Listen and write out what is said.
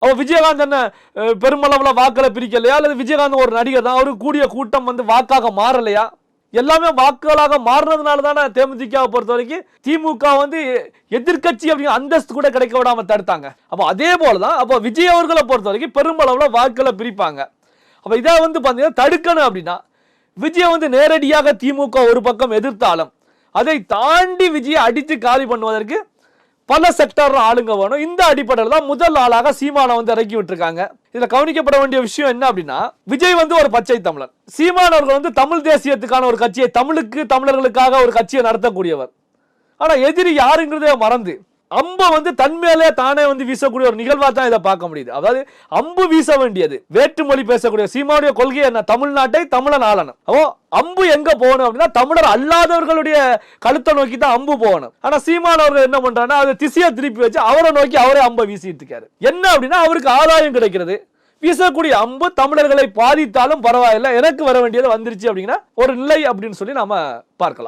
அவ விஜயகாந்த் என்ன பெருமளவுல வாக்களை பிரிக்கலையா, அல்லது விஜயகாந்த் ஒரு நடிகர் தான், அவருக்கு கூடிய கூட்டம் வந்து வாக்காக மாறலையா? எல்லாமே வாக்குகளாக மாறினதுனால தானே தேமுதிக பொறுத்த வரைக்கும் திமுக வந்து எதிர்கட்சி அப்படிங்கிற அந்தஸ்து கூட கிடைக்க விடாம தடுத்தாங்க. அப்போ அதே போலதான் அப்போ விஜய் அவர்களை பொறுத்த வரைக்கும் பெருமளவுல வாக்குகளை பிரிப்பாங்க. அப்ப இதை வந்து பாத்தீங்கன்னா தடுக்கணும் அப்படின்னா விஜய் வந்து நேரடியாக திமுக ஒரு பக்கம் எதிர்த்தாலும் அதை தாண்டி விஜயை அடித்து காலி பண்ணுவதற்கு பல செக்டர் ஆளுங்க வேணும். இந்த அடிப்படையில் தான் முதல் ஆளாக சீமானை வந்து இறக்கி விட்டுருக்காங்க. இதுல கவனிக்கப்பட வேண்டிய விஷயம் என்ன அப்படின்னா, விஜய் வந்து ஒரு பச்சை தமிழர், சீமான் அவர்கள் வந்து தமிழ் தேசியத்துக்கான ஒரு கட்சியை, தமிழுக்கு தமிழர்களுக்காக ஒரு கட்சியை நடத்தக்கூடியவர். ஆனா எதிரி யாருங்கிறதே மறந்து அம்பை வந்து தன்மையிலே தானே வந்து வீசக்கூடிய ஒரு நிகழ்வா தான் இதை பார்க்க முடியுது. அதாவது அம்பு வீச வேண்டியது வேற்றுமொழி பேசக்கூடிய சீமானுடைய கொள்கை என்ன, தமிழ்நாட்டை தமிழன் ஆளணும். அப்போ அம்பு எங்க போகணும் அப்படின்னா தமிழர் அல்லாதவர்களுடைய கழுத்தை நோக்கி தான் அம்பு போகணும். ஆனா சீமான் அவர்கள் என்ன பண்றாங்கன்னா அதை திசையை திருப்பி வச்சு அவரை நோக்கி அவரே அம்பை வீசிட்டு இருக்காரு. என்ன அப்படின்னா அவருக்கு ஆதாயம் கிடைக்கிறது. வீசக்கூடிய அம்பு தமிழர்களை பாதித்தாலும் பரவாயில்லை, எனக்கு வர வேண்டியது வந்துருச்சு அப்படிங்கிற ஒரு நிலை அப்படின்னு சொல்லி நாம பார்க்கலாம்.